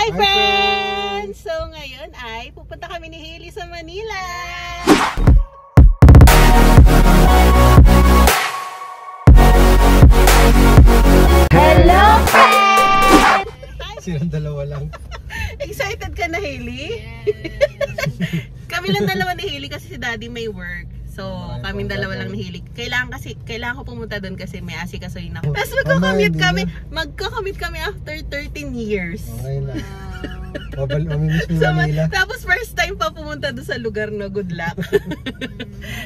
Hi friends! So ngayon ay pupunta kami ni Hailey sa Manila. Hello friends! Silang dalawa lang. Excited ka na, Hailey? Yes. Kami lang dalawa ni Hailey kasi si Daddy may work. So, kaming dalawa lang ni Hailey. Kailangan ko pumunta doon kasi may asikasuhin ako. Tapos magkakamit kami after 13 years. Okay lang. Mamimiss mo Manila. Tapos first time pa pumunta doon sa lugar, no? Good luck.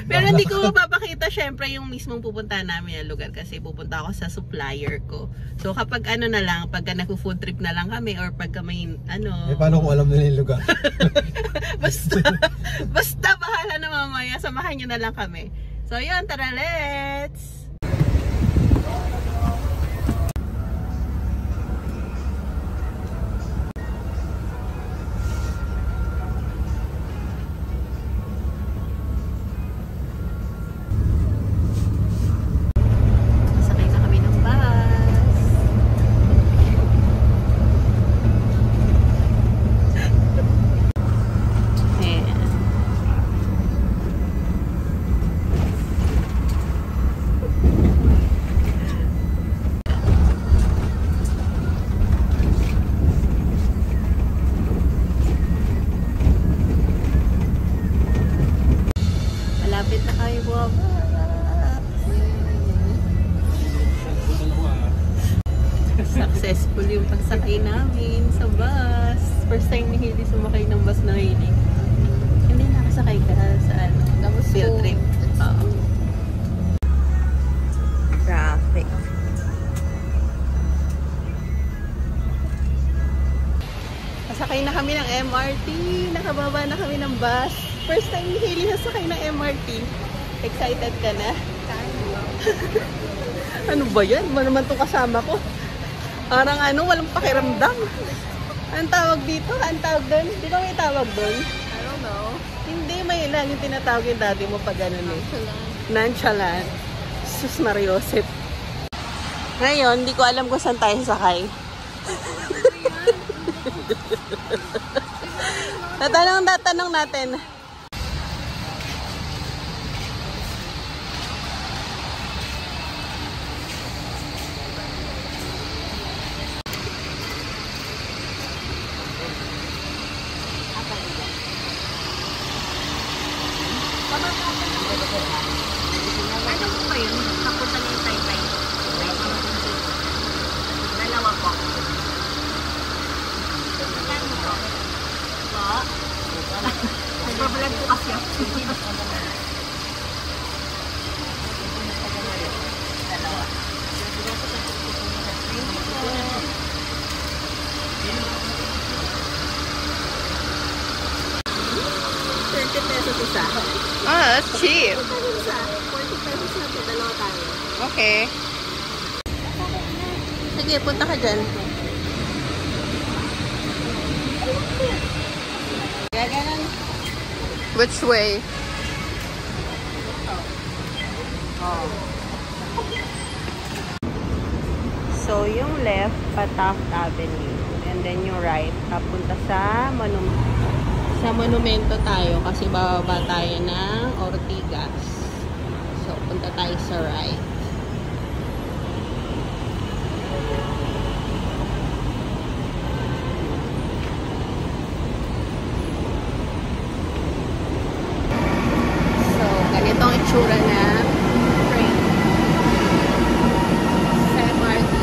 Pero hindi ko mapapakita syempre yung mismong pupunta namin na lugar kasi pupunta ako sa supplier ko. So kapag ano na lang, pagka nag-food trip na lang kami or pagka may ano. Paano kung alam nila yung lugar? Basta bahala na mamaya, samahan nyo na lang kami. So yun, tara, let's! Malapit na kayo buwaba. Successful yung pagsakay namin sa bus. First time ni Hailey sumakay ng bus na Hailey. Hindi nakasakay ka sa field trip. Traffic. Nasakay na kami ng MRT. Nakababa na kami ng bus. First time ni Hailey nasakay ng MRT. Excited ka na? Ano ba yan? Ano naman itong kasama ko? Parang walang pakiramdam. Anong tawag dito? Anong tawag doon? Di ba may tawag doon? I don't know. Hindi, may lang yung tinatawag yung dati mo pag ganun eh. Nonchalant. Sus Mariosep. Ngayon, hindi ko alam kung saan tayo sakay. Tatanong natin. Ano po ba yun? Kapunta niyo yung Taytay. Dalawa po. Magkano po? Po? Nagbabalag po kasi ako. Dalawa. 30 pesos isa. Oh, that's cheap. 40 pesos na po, dalawa tayo. Okay. Sige, punta ka dyan. Gaganan. Which way? So, yung left, pa Taft Avenue. And then yung right, papunta sa monumento tayo kasi bababa tayo ng Ortigas. So, punta tayo sa right. So, ganito ang itsura na train sa MRT.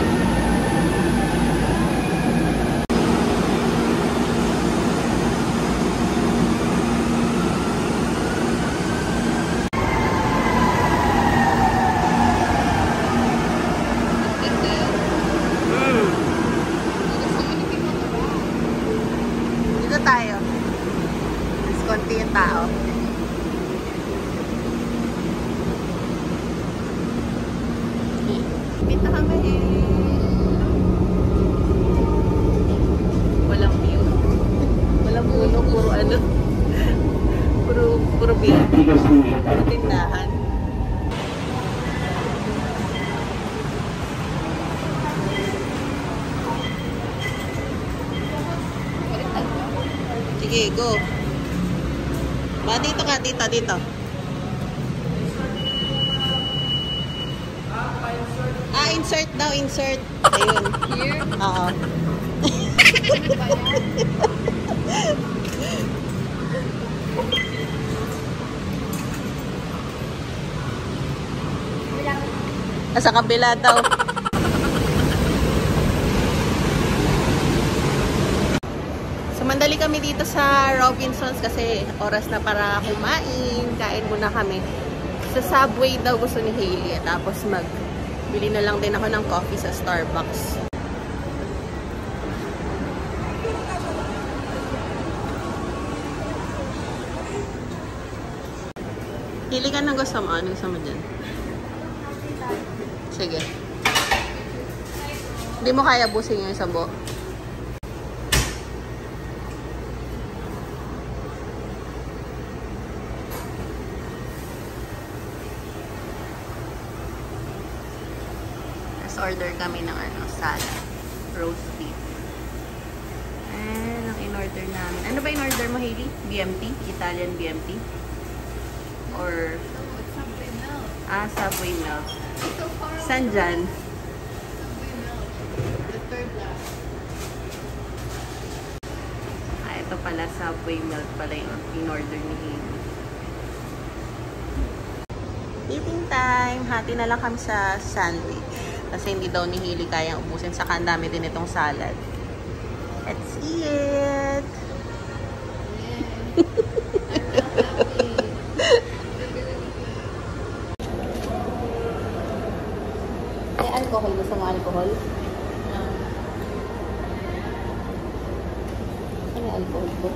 Dito tayo. Mas konti yung tao. Pinta kami walang view. Walang puno. Puro biyak. Puro tindahan. Sige, go. Ba, dito ka, dito. Ah, insert daw, insert. Ayun. Here? Oo. Sa kabila daw. Sumandali kami dito sa Robinsons kasi oras na para kumain. Kain muna kami. Sa Subway daw gusto ni Hailey. Tapos bili na lang din ako ng coffee sa Starbucks. Pili ka ng gusto mo. Ano gusto mo dyan? Sige. Hindi mo kaya busin yung isang buo. Tapos order kami ng salad. Roast beef. And ang in-order namin. Ano ba in-order mo, Hailey? BMT? Italian BMT? Or... Subway milk. Subway milk. So far. San dyan? Subway milk. The third last. Ito pala, Subway milk pala yung in-order ni Hailey. Eating time! Hati na lang kami sa sandwich. Kasi hindi daw ni Hailey kayang ubusin. Saka ang dami din itong salad. Let's eat! May alcohol. Gusto mo alcohol? Ano yung alcohol ko?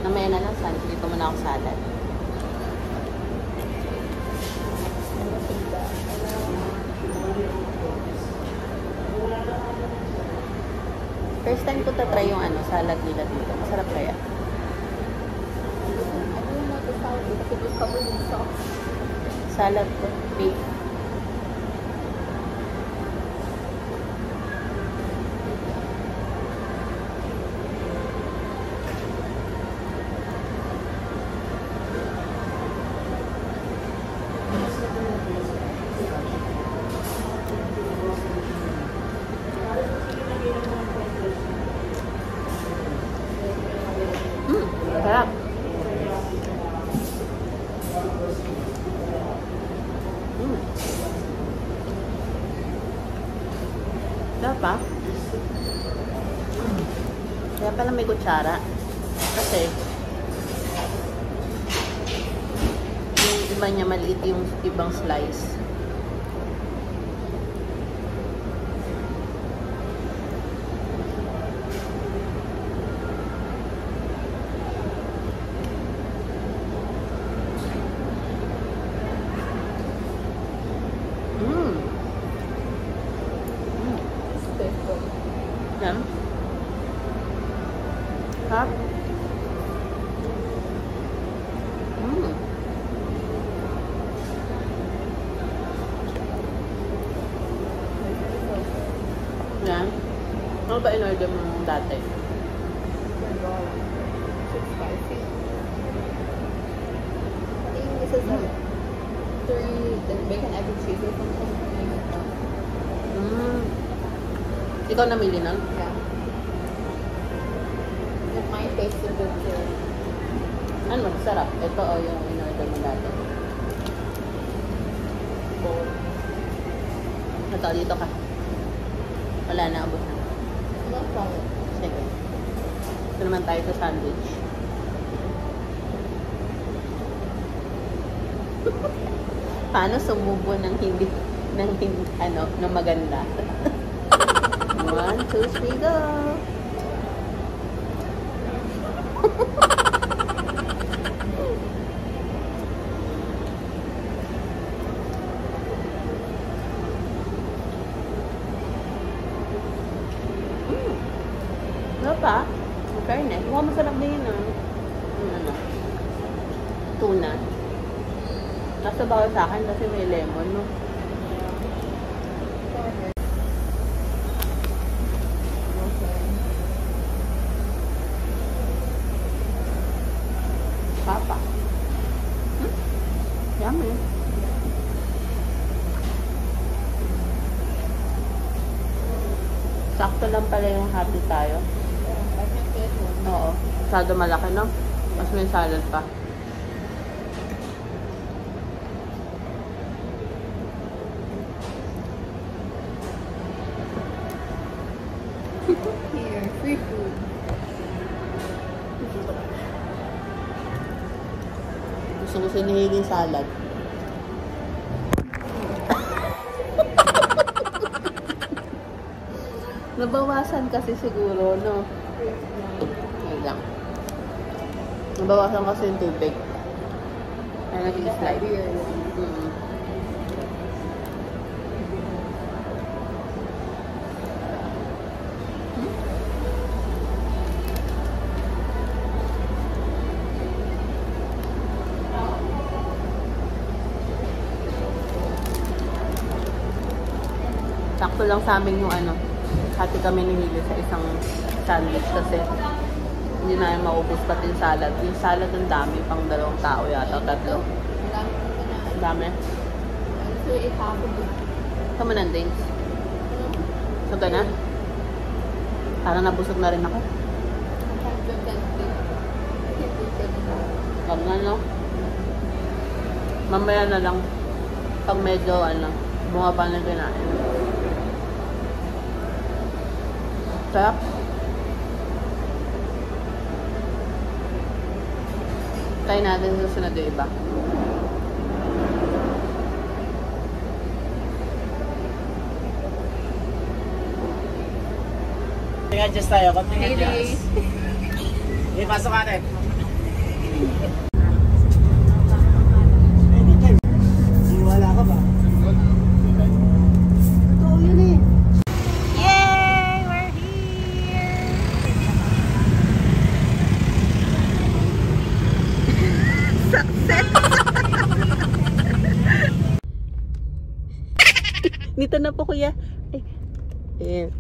Namaya na lang, dito muna ako salad. First time ko try yung salad nila dito. Masarap kaya? I don't know the salad because it was covered in sauce. Salad ko, beef. Sarap. Sarap. Kaya pala may kutsara. Kasi yung iba niya maliit yung ibang slice. Yan. Sarap. Yan. Ano ba in-order mo dati? It's spicy. I think this is like 3 the bacon, egg, and cheese or something. Ikaw namili nun? Yeah. But mine tasted good too. Ano? Sarap. Ito yung in-order mo dati. Ito, dito ka. Wala na, abot na. No problem. Sige. Ito naman tayo sa sandwich. Paano sumubo ng hindi maganda? 1, 2, 3, go! Ano pa? In fairness, mukhang masarap din yun ano? Tuna. Nasa bawal sa akin kasi may lemon, no? Papa. Yummy. Sakto lang pala yung happy tayo. Oo. Masyado malaki, no? Mas may salad pa. Here, free food. Gusto ko sinihiging salad. Nabawasan kasi siguro, no? Ayun lang. Nabawasan kasi yung tubig. Ay, nag-slide. Sakto lang sa amin yung ano, hati kami ni Hili sa isang sandwich kasi hindi na yung maubos pati yung salad. Yung salad ang dami, pang 2 tao yata, 3. Ang dami. So, it happened. Saan mo nandings? So, gana? Parang nabusog na rin ako. Wag na, no? Mamaya na lang. Pag medyo, bumaba na kinain. Sarap. Try natin sa susunod yung iba. Adjust tayo, konting Hey, adjust. Ipasok natin. Anytime. Wala ka ba? Totoo yun eh. Yay! We're here! Success! Dito na po, kuya. Ay, ayan.